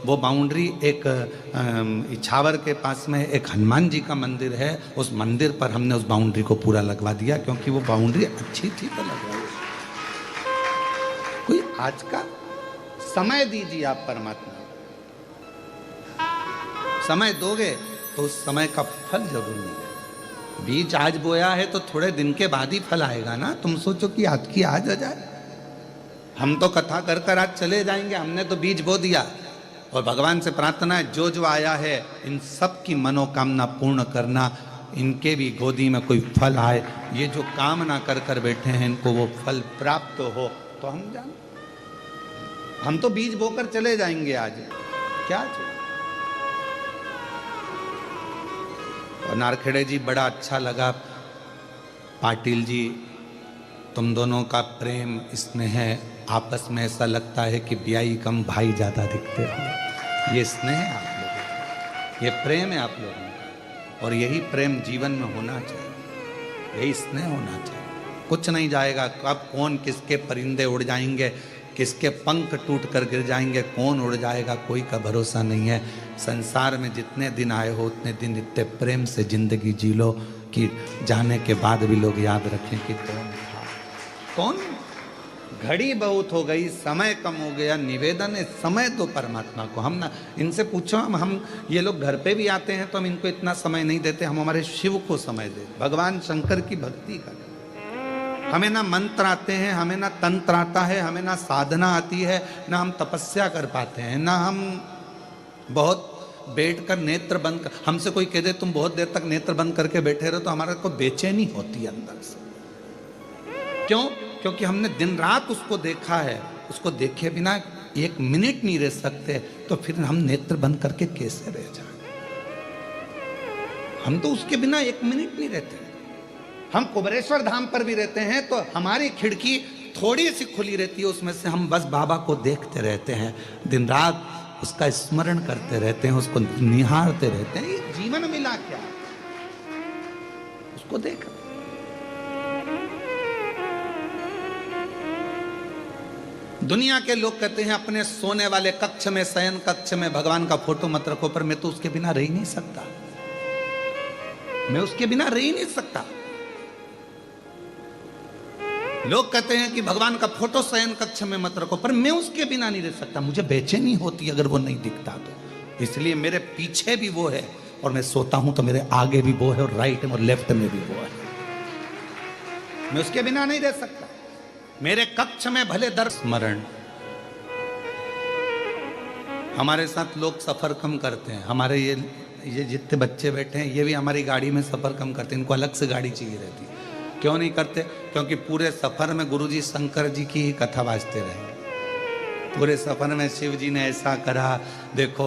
वो बाउंड्री एक इछावर के पास में एक हनुमान जी का मंदिर है, उस मंदिर पर हमने उस बाउंड्री को पूरा लगवा दिया, क्योंकि वो बाउंड्री अच्छी थी तो लगवाई। कोई आज का समय दीजिए आप परमात्मा, समय दोगे तो उस समय का फल जरूर मिलेगा। बीज आज बोया है तो थोड़े दिन के बाद ही फल आएगा ना। तुम सोचो कि आज की आज आ जाए। हम तो कथा कर कर आज चले जाएंगे, हमने तो बीज बो दिया। और भगवान से प्रार्थना है जो जो आया है इन सब की मनोकामना पूर्ण करना, इनके भी गोदी में कोई फल आए। ये जो कामना कर कर बैठे हैं इनको वो फल प्राप्त हो तो हम जान, हम तो बीज बोकर चले जाएंगे आज, क्या चाहिए। और नारखेड़े जी बड़ा अच्छा लगा, पाटिल जी तुम दोनों का प्रेम स्नेह है, आपस में ऐसा लगता है कि ब्याई कम भाई ज्यादा दिखते हो। ये स्नेह है आप लोगों का, ये प्रेम है आप लोगों का, और यही प्रेम जीवन में होना चाहिए, यही स्नेह होना चाहिए। कुछ नहीं जाएगा, कब कौन किसके परिंदे उड़ जाएंगे, किसके पंख टूट कर गिर जाएंगे, कौन उड़ जाएगा कोई का भरोसा नहीं है। संसार में जितने दिन आए हो उतने दिन इतने प्रेम से जिंदगी जी लो कि जाने के बाद भी लोग याद रखें कि कौन था, कौन। घड़ी बहुत हो गई, समय कम हो गया, निवेदन है समय दो परमात्मा को। हम ना इनसे पूछो, हम ये लोग घर पे भी आते हैं तो हम इनको इतना समय नहीं देते, हम हमारे शिव को समय देते, भगवान शंकर की भक्ति करें। हमें ना मंत्र आते हैं, हमें ना तंत्र आता है, हमें ना साधना आती है, ना हम तपस्या कर पाते हैं, ना हम बहुत बैठकर नेत्र बंद कर, हमसे कोई कह दे तुम बहुत देर तक नेत्र बंद करके बैठे रहो तो हमारे को बेचैनी होती है अंदर से। क्यों? क्योंकि हमने दिन रात उसको देखा है, उसको देखे बिना एक मिनट नहीं रह सकते, तो फिर हम नेत्र बंद करके कैसे रह जाए। हम तो उसके बिना एक मिनट नहीं रहते। हम कुबेरेश्वर धाम पर भी रहते हैं तो हमारी खिड़की थोड़ी सी खुली रहती है, उसमें से हम बस बाबा को देखते रहते हैं, दिन रात उसका स्मरण करते रहते हैं, उसको निहारते रहते हैं। ये जीवन मिला क्या, उसको देख। दुनिया के लोग कहते हैं अपने सोने वाले कक्ष में, शयन कक्ष में भगवान का फोटो मत रखो, पर मैं तो उसके बिना रह ही नहीं सकता, मैं उसके बिना रह ही नहीं सकता। लोग कहते हैं कि भगवान का फोटो शयन कक्ष में मत रखो, पर मैं उसके बिना नहीं रह सकता, मुझे बेचैनी होती अगर वो नहीं दिखता तो। इसलिए मेरे पीछे भी वो है, और मैं सोता हूं तो मेरे आगे भी वो है, और राइट और लेफ्ट में भी वो है, मैं उसके बिना नहीं रह सकता। मेरे कक्ष में भले दर स्मरण। हमारे साथ लोग सफर कम करते हैं, हमारे ये जितने बच्चे बैठे हैं ये भी हमारी गाड़ी में सफर कम करते हैं, इनको अलग से गाड़ी चाहिए रहती है। क्यों नहीं करते? क्योंकि पूरे सफर में गुरुजी शंकर जी की ही कथा बाजते रहे। पूरे सफर में शिव जी ने ऐसा करा, देखो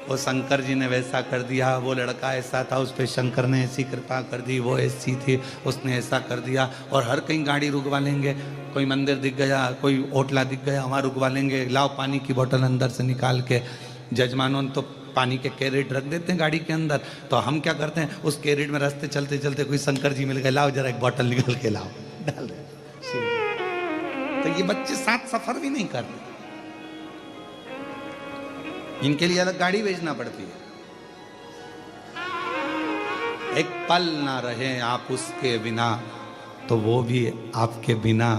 वो शंकर जी ने वैसा कर दिया, वो लड़का ऐसा था उस पर शंकर ने ऐसी कृपा कर दी, वो ऐसी थी उसने ऐसा कर दिया। और हर कहीं गाड़ी रुकवा लेंगे, कोई मंदिर दिख गया, कोई होटला दिख गया, वहाँ रुकवा लेंगे, लाओ पानी की बोतल अंदर से निकाल के। जजमानों तो पानी के कैरेट रख देते हैं गाड़ी के अंदर, तो हम क्या करते हैं उस कैरेट में रास्ते चलते चलते कोई शंकर जी मिल गए, लाओ जरा एक बोतल निकल के लाओ, डाल दे। तो ये बच्चे साथ सफर भी नहीं करते, इनके लिए अलग गाड़ी भेजना पड़ती है। एक पल ना रहे आप उसके बिना तो वो भी आपके बिना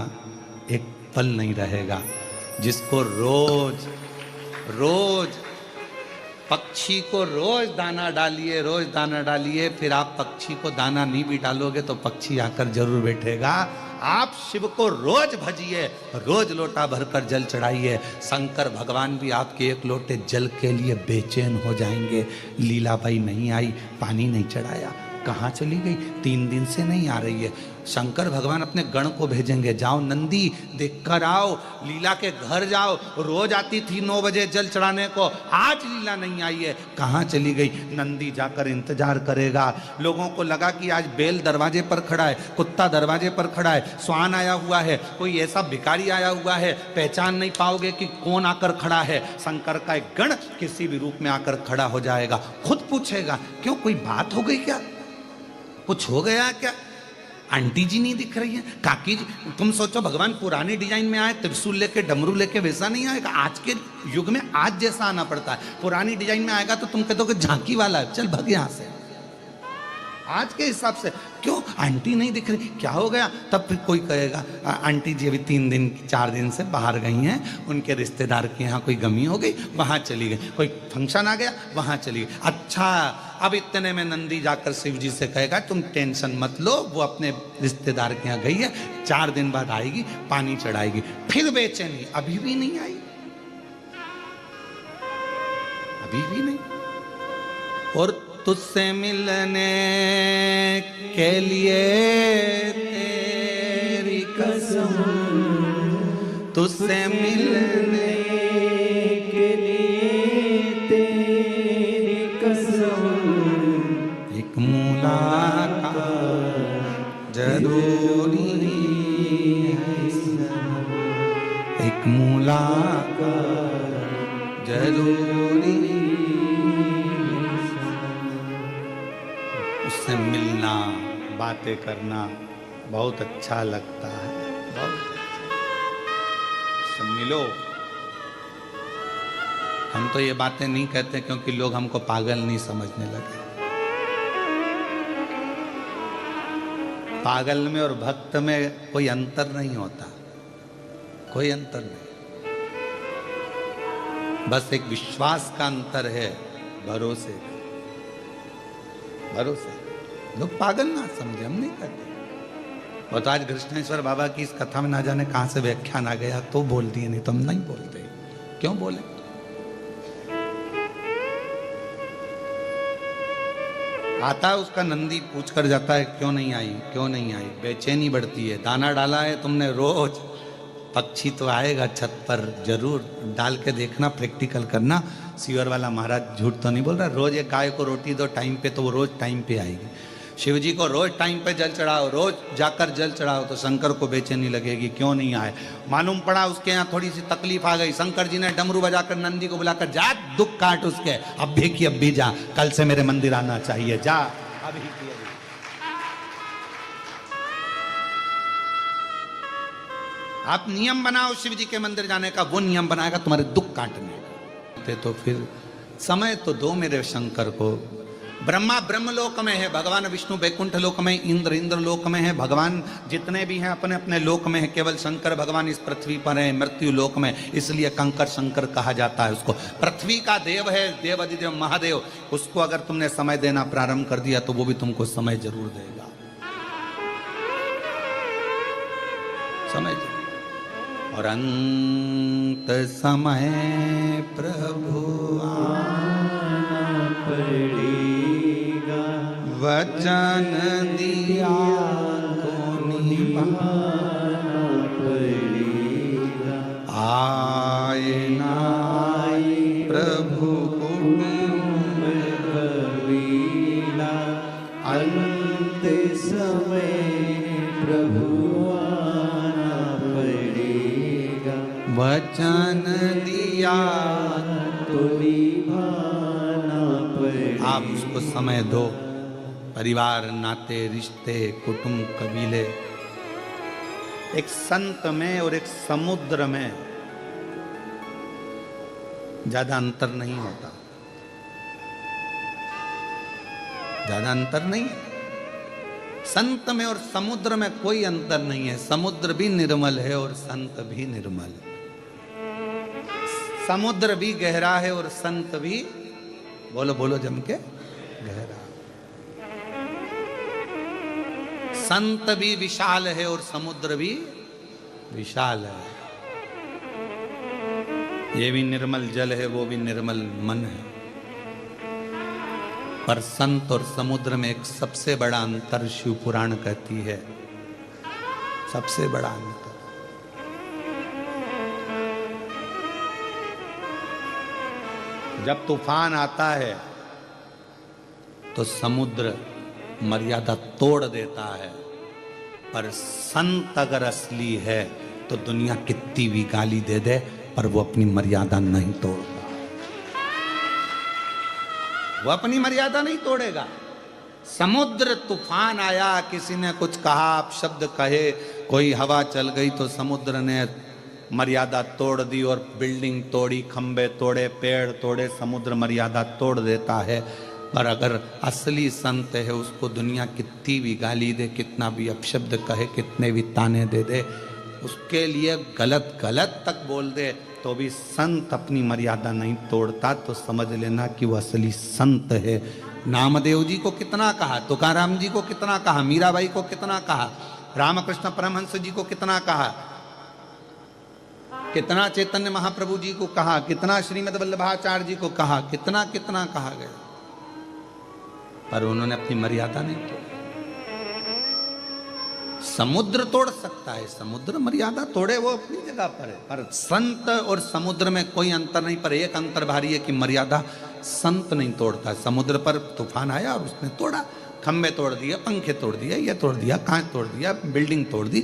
एक पल नहीं रहेगा। जिसको रोज रोज पक्षी को रोज दाना डालिए, रोज दाना डालिए, फिर आप पक्षी को दाना नहीं भी डालोगे तो पक्षी आकर जरूर बैठेगा। आप शिव को रोज भजिए, रोज लोटा भरकर जल चढ़ाइए, शंकर भगवान भी आपके एक लोटे जल के लिए बेचैन हो जाएंगे। लीलाबाई नहीं आई, पानी नहीं चढ़ाया, कहाँ चली गई? 3 दिन से नहीं आ रही है। शंकर भगवान अपने गण को भेजेंगे, जाओ नंदी देख कर आओ, लीला के घर जाओ, रोज आती थी 9 बजे जल चढ़ाने को, आज लीला नहीं आई है, कहाँ चली गई? नंदी जाकर इंतजार करेगा। लोगों को लगा कि आज बैल दरवाजे पर खड़ा है, कुत्ता दरवाजे पर खड़ा है, स्वान आया हुआ है, कोई ऐसा भिखारी आया हुआ है, पहचान नहीं पाओगे कि कौन आकर खड़ा है। शंकर का एक गण किसी भी रूप में आकर खड़ा हो जाएगा, खुद पूछेगा क्यों, कोई बात हो गई क्या, कुछ हो गया क्या? आंटी जी नहीं दिख रही है, काकी जी। तुम सोचो भगवान पुराने डिजाइन में आए, त्रिशूल लेके डमरू लेके, वैसा नहीं आएगा। आज के युग में आज जैसा आना पड़ता है। पुरानी डिजाइन में आएगा तो तुम कहते हो कि झांकी वाला है, चल भग यहां से। आज के हिसाब से क्यों आंटी नहीं दिख रही, क्या हो गया? तब फिर कोई कहेगा आंटी जी अभी 3 दिन 4 दिन से बाहर गई हैं, उनके रिश्तेदार के यहाँ कोई गमी हो गई, वहां चली गई, कोई फंक्शन आ गया, वहां चली गई। अच्छा, अब इतने में नंदी जाकर शिव जी से कहेगा तुम टेंशन मत लो, वो अपने रिश्तेदार के यहाँ गई है, 4 दिन बाद आएगी, पानी चढ़ाएगी। फिर बेचैनी, अभी भी नहीं आई, अभी भी नहीं। और तुझसे मिलने के लिए तेरी कसम, तुझसे मिलने के लिए तेरी कसम, एक मुलाकात जरूरी है, एक मुलाकात जरूरी। उससे मिलना, बातें करना बहुत अच्छा लगता है, बहुत उससे मिलो। हम तो ये बातें नहीं कहते क्योंकि लोग हमको पागल नहीं समझने लगे। पागल में और भक्त में कोई अंतर नहीं होता, कोई अंतर नहीं, बस एक विश्वास का अंतर है, भरोसे का, भरोसे। लोग पागल ना समझे, हम नहीं करते। और तो आज कृष्णेश्वर बाबा की इस कथा में ना जाने कहां से व्याख्यान आ गया तो बोल दिए, नहीं तो हम नहीं बोलते। क्यों बोले? आता है उसका नंदी पूछ कर जाता है क्यों नहीं आई, क्यों नहीं आई, बेचैनी बढ़ती है। दाना डाला है तुमने रोज, पक्षी तो आएगा छत पर जरूर, डाल के देखना, प्रैक्टिकल करना। सीवर वाला महाराज झूठ तो नहीं बोल रहा। रोज एक गाय को रोटी दो टाइम पे तो वो रोज टाइम पे आएगी। शिव जी को रोज टाइम पे जल चढ़ाओ, रोज जाकर जल चढ़ाओ तो शंकर को बेचैनी लगेगी, क्यों नहीं आए। मालूम पड़ा उसके यहाँ थोड़ी सी तकलीफ आ गई, शंकर जी ने डमरू बजाकर नंदी को बुलाकर, जा दुख काट उसके, अब भी की अब भी जा, कल से मेरे मंदिर आना चाहिए, जा अभी की अभी। आप नियम बनाओ शिव जी के मंदिर जाने का, वो नियम बनाएगा तुम्हारे दुख काटने का। तो फिर समय तो दो मेरे शंकर को। ब्रह्मा ब्रह्मलोक में है, भगवान विष्णु बैकुंठ लोक में, इंद्र इंद्र लोक में है, भगवान जितने भी हैं अपने अपने लोक में है। केवल शंकर भगवान इस पृथ्वी पर है, मृत्यु लोक में, इसलिए कंकर शंकर कहा जाता है उसको। पृथ्वि का देव है, देव अधिदेव महादेव। उसको अगर तुमने समय देना प्रारंभ कर दिया तो वो भी तुमको समय जरूर देगा, समय जरूर। और अंत समय प्रभु आना पड़ेगा, वचन दिया को निभाना पड़ेगा। आए ना आए प्रभु कुटुंब कबीला, अंत समय प्रभु वचन दिया तो निभाना पड़ेगा। आप उसको समय दो। परिवार, नाते, रिश्ते, कुटुंब, कबीले, एक संत में और एक समुद्र में ज्यादा अंतर नहीं होता, ज्यादा अंतर नहीं। संत में और समुद्र में कोई अंतर नहीं है। समुद्र भी निर्मल है और संत भी निर्मल है। समुद्र भी गहरा है और संत भी, बोलो बोलो जम के, गहरा। संत भी विशाल है और समुद्र भी विशाल है। ये भी निर्मल जल है, वो भी निर्मल मन है। पर संत और समुद्र में एक सबसे बड़ा अंतर शिव पुराण कहती है, सबसे बड़ा अंतर। जब तूफान आता है तो समुद्र मर्यादा तोड़ देता है, पर संत अगर असली है तो दुनिया कितनी भी गाली दे दे पर वो अपनी मर्यादा नहीं तोड़ता, वो अपनी मर्यादा नहीं तोड़ेगा। समुद्र तूफान आया, किसी ने कुछ कहा, आप शब्द कहे, कोई हवा चल गई तो समुद्र ने मर्यादा तोड़ दी और बिल्डिंग तोड़ी, खंबे तोड़े, पेड़ तोड़े, समुद्र मर्यादा तोड़ देता है। पर अगर असली संत है, उसको दुनिया कितनी भी गाली दे, कितना भी अपशब्द कहे, कितने भी ताने दे दे, उसके लिए गलत गलत तक बोल दे, तो भी संत अपनी मर्यादा नहीं तोड़ता। तो समझ लेना कि वो असली संत है। नामदेव जी को कितना कहा, तुकाराम जी को कितना कहा, मीराबाई को कितना कहा, रामकृष्ण परमहंस जी को कितना कहा, कितना चैतन्य महाप्रभु जी को कहा, कितना श्रीमद वल्लभाचार्य जी को कहा, कितना कितना कहा गया, पर उन्होंने अपनी मर्यादा नहीं तोड़ी। समुद्र तोड़ सकता है, समुद्र मर्यादा तोड़े वो अपनी जगह पर है, पर संत और समुद्र में कोई अंतर नहीं। पर एक अंतर भारी है कि मर्यादा संत नहीं तोड़ता। समुद्र पर तूफान आया और उसने तोड़ा, खंबे तोड़ दिया, पंखे तोड़ दिया, ये तोड़ दिया, कांच तोड़ दिया, बिल्डिंग तोड़ दी,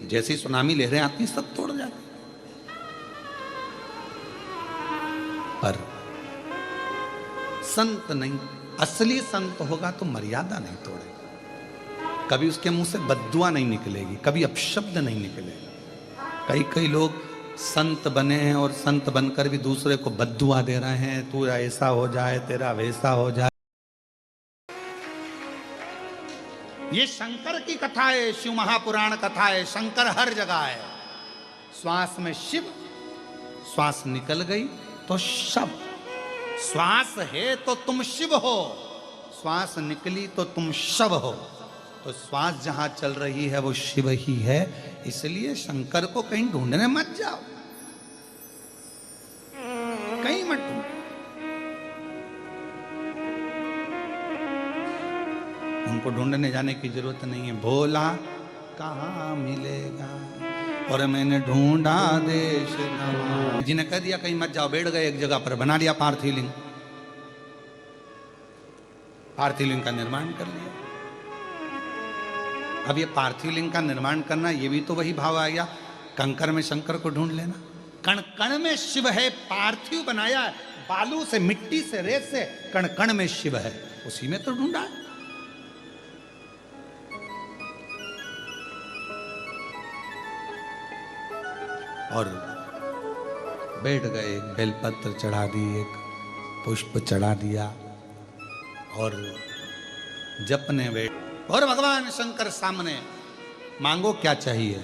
जैसी सुनामी लहरें आती सब तोड़ जाती। पर संत नहीं, असली संत होगा तो मर्यादा नहीं तोड़ेगा, कभी उसके मुंह से बद्दुआ नहीं निकलेगी, कभी अपशब्द नहीं निकलेगा। कई लोग संत बने हैं और संत बनकर भी दूसरे को बद्दुआ दे रहे हैं, तू ऐसा हो जाए, तेरा वैसा हो जाए। ये शंकर की कथा है, शिव महापुराण कथा है। शंकर हर जगह है। श्वास में शिव, श्वास निकल गई तो शव। श्वास है तो तुम शिव हो, श्वास निकली तो तुम शव हो। तो श्वास जहां चल रही है वो शिव ही है। इसलिए शंकर को कहीं ढूंढने मत जाओ, कहीं मत ढूंढो। उनको ढूंढने जाने की जरूरत नहीं है। भोला कहाँ मिलेगा और मैंने ढूंढा देश नवा। जिन्हें कह दिया कहीं मत जाओ, बैठ गए एक जगह पर, बना लिया पार्थिव लिंग, पार्थिव लिंग का निर्माण कर लिया। अब ये पार्थिव लिंग का निर्माण करना, ये भी तो वही भाव आ गया, कंकर में शंकर को ढूंढ लेना। कण कण में शिव है, पार्थिव बनाया बालू से, मिट्टी से, रेत से, कण कण में शिव है, उसी में तो ढूंढा। और बैठ गए, बेलपत्र चढ़ा दी, एक पुष्प चढ़ा दिया और जपने बैठ। और भगवान शंकर सामने, मांगो क्या चाहिए।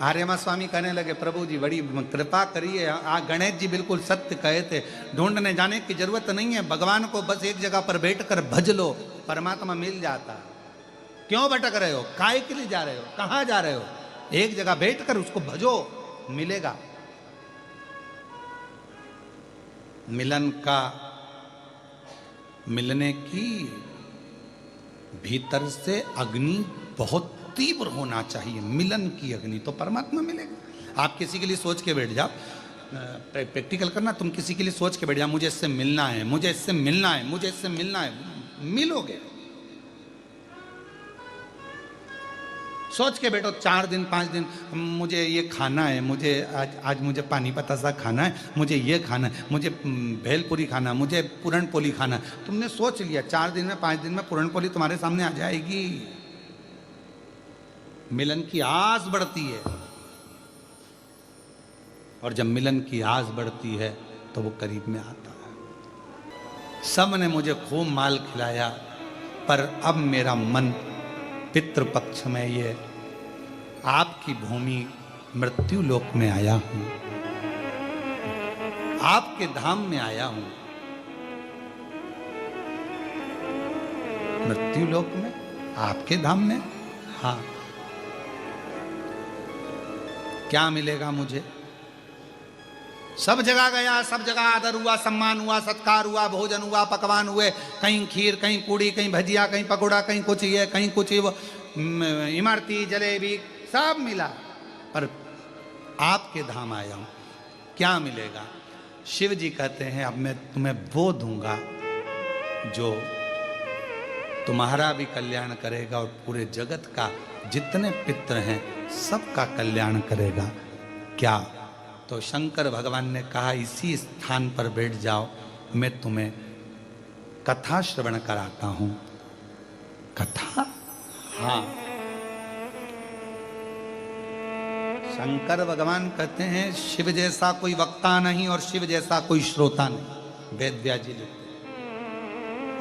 आर्यमा स्वामी कहने लगे, प्रभु जी बड़ी कृपा करिए। गणेश जी बिल्कुल सत्य कहे थे, ढूंढने जाने की जरूरत नहीं है, भगवान को बस एक जगह पर बैठकर भज लो, परमात्मा मिल जाता। क्यों भटक रहे हो, काय के लिए जा रहे हो, कहाँ जा रहे हो, एक जगह बैठकर उसको भजो, मिलेगा। मिलन का, मिलने की भीतर से अग्नि बहुत तीव्र होना चाहिए, मिलन की अग्नि, तो परमात्मा मिलेगा। आप किसी के लिए सोच के बैठ जाओ, प्रैक्टिकल करना, तुम किसी के लिए सोच के बैठ जाओ, मुझे इससे मिलना है, मुझे इससे मिलना है, मुझे इससे मिलना है, मिलोगे। सोच के बैठो 4 दिन 5 दिन, मुझे ये खाना है, मुझे आज मुझे पानी पतासा खाना है, मुझे ये खाना है, मुझे भेलपुरी खाना, मुझे पूरण पोली खाना। तुमने सोच लिया, 4 दिन में 5 दिन में पूरण पोली तुम्हारे सामने आ जाएगी। मिलन की आस बढ़ती है, और जब मिलन की आस बढ़ती है तो वो करीब में आता है। सब ने मुझे खूब माल खिलाया, पर अब मेरा मन पितृपक्ष में ये आपकी भूमि मृत्यु लोक में आया हूं, आपके धाम में आया हूं। मृत्यु लोक में, आपके धाम में, हाँ। क्या मिलेगा मुझे? सब जगह गया, सब जगह आदर हुआ, सम्मान हुआ, सत्कार हुआ, भोजन हुआ, पकवान हुए, कहीं खीर, कहीं पूड़ी, कहीं भजिया, कहीं पकौड़ा, कहीं कुछ ये, कहीं कुछ वो, इमरती, जलेबी, सब मिला। पर आपके धाम आया हूं, क्या मिलेगा? शिव जी कहते हैं, अब मैं तुम्हें वो दूंगा जो तुम्हारा भी कल्याण करेगा और पूरे जगत का, जितने पितर हैं सबका कल्याण करेगा। क्या? तो शंकर भगवान ने कहा, इसी स्थान पर बैठ जाओ, मैं तुम्हें कथा श्रवण कराता हूं। कथा। हाँ, शंकर भगवान कहते हैं शिव जैसा कोई वक्ता नहीं और शिव जैसा कोई श्रोता नहीं। वेद व्यास जी लिखते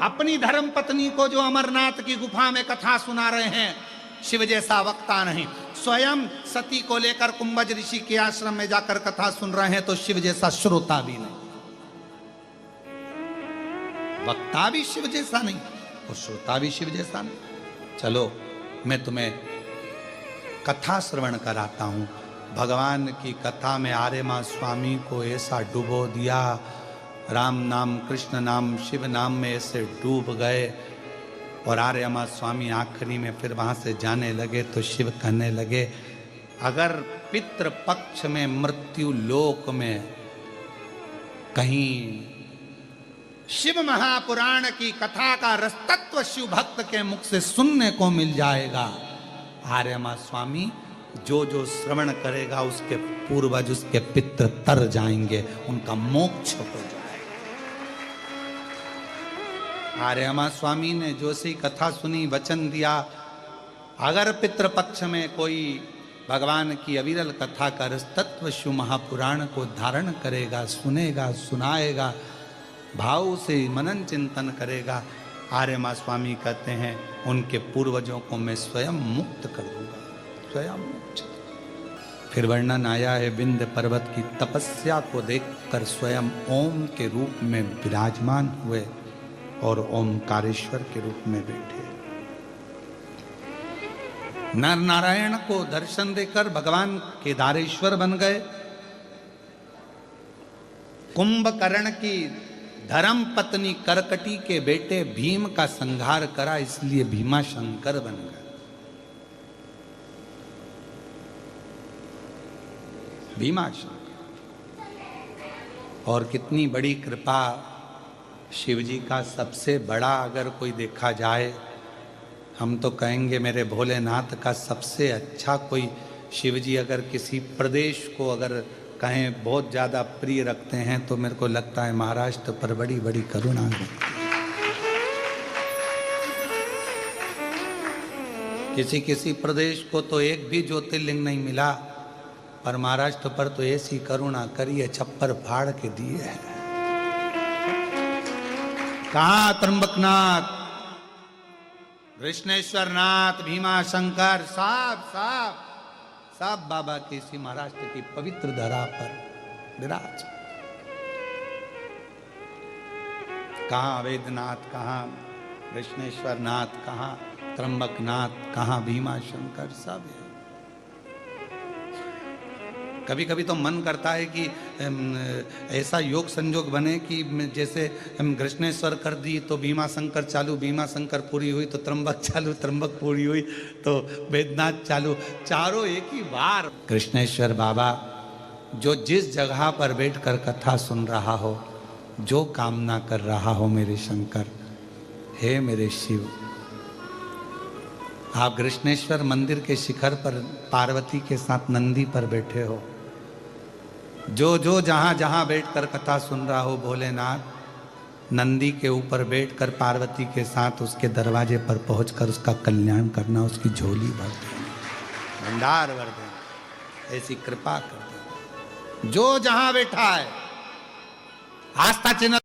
अपनी धर्म पत्नी को जो अमरनाथ की गुफा में कथा सुना रहे हैं, शिव जैसा वक्ता नहीं। स्वयं सती को लेकर कुंभज ऋषि के आश्रम में जाकर कथा सुन रहे हैं तो शिव जैसा श्रोता भी नहीं, वक्ता भी शिव जैसा नहीं और श्रोता भी शिव जैसा नहीं। चलो मैं तुम्हें कथा श्रवण कराता हूं। भगवान की कथा में आर्यमा स्वामी को ऐसा डुबो दिया, राम नाम कृष्ण नाम शिव नाम में ऐसे डूब गए। और आर्यमा स्वामी आखिरी में फिर वहां से जाने लगे तो शिव कहने लगे, अगर पितृ पक्ष में मृत्यु लोक में कहीं शिव महापुराण की कथा का रसतत्व शिव भक्त के मुख से सुनने को मिल जाएगा, आर्यमा स्वामी जो जो श्रवण करेगा उसके पूर्वज उसके पितृ तर जाएंगे, उनका मोक्ष हो जाएगा। आर्यमा स्वामी ने जो सी कथा सुनी, वचन दिया, अगर पितृपक्ष में कोई भगवान की अविरल कथा का रसतत्व शिव महापुराण को धारण करेगा, सुनेगा, सुनाएगा, भाव से मनन चिंतन करेगा, आर्यमा स्वामी कहते हैं उनके पूर्वजों को मैं स्वयं मुक्त कर दूंगा, स्वयं मुक्त। फिर वर्णन आया है विंध्य पर्वत की तपस्या को देखकर स्वयं ओम के रूप में विराजमान हुए और ओमकारेश्वर के रूप में बैठे। नर नारायण को दर्शन देकर भगवान केदारेश्वर बन गए। कुंभकर्ण की धर्म पत्नी करकटी के बेटे भीम का संहार करा, इसलिए भीमाशंकर बन गए। भीमाशंकर। और कितनी बड़ी कृपा शिव जी का। सबसे बड़ा अगर कोई देखा जाए, हम तो कहेंगे मेरे भोलेनाथ का सबसे अच्छा कोई शिव जी अगर किसी प्रदेश को अगर कहें बहुत ज़्यादा प्रिय रखते हैं तो मेरे को लगता है महाराष्ट्र पर बड़ी बड़ी करुणा है। किसी किसी प्रदेश को तो एक भी ज्योतिर्लिंग नहीं मिला, पर महाराष्ट्र पर तो ऐसी करुणा करी है, छप्पर फाड़ के दिए है। कहाँ त्र्यंबकनाथ, कृष्णेश्वर नाथ, भीमाशंकर, सब बाबा के इसी महाराष्ट्र की पवित्र धरा पर विराज। कहाँ वेदनाथ, कहाँ कृष्णेश्वर नाथ, कहाँ त्र्यंबकनाथ, कहाँ भीमाशंकर, सब है। कभी कभी तो मन करता है कि ऐसा योग संजोग बने कि जैसे कृष्णेश्वर कर दी तो भीमाशंकर चालू, भीमाशंकर पूरी हुई तो त्र्यंबक चालू, त्र्यंबक पूरी हुई तो वेदनाथ चालू, चारों एक ही बार। कृष्णेश्वर बाबा जो जिस जगह पर बैठकर कथा सुन रहा हो, जो कामना कर रहा हो, मेरे शंकर, हे मेरे शिव, आप कृष्णेश्वर मंदिर के शिखर पर पार्वती के साथ नंदी पर बैठे हो, जो जो जहाँ जहाँ बैठकर कथा सुन रहा हो, भोलेनाथ नंदी के ऊपर बैठकर पार्वती के साथ उसके दरवाजे पर पहुंचकर उसका कल्याण करना, उसकी झोली भर देना, भंडार भर देना, ऐसी कृपा कर देना। जो जहाँ बैठा है, आस्था चैनल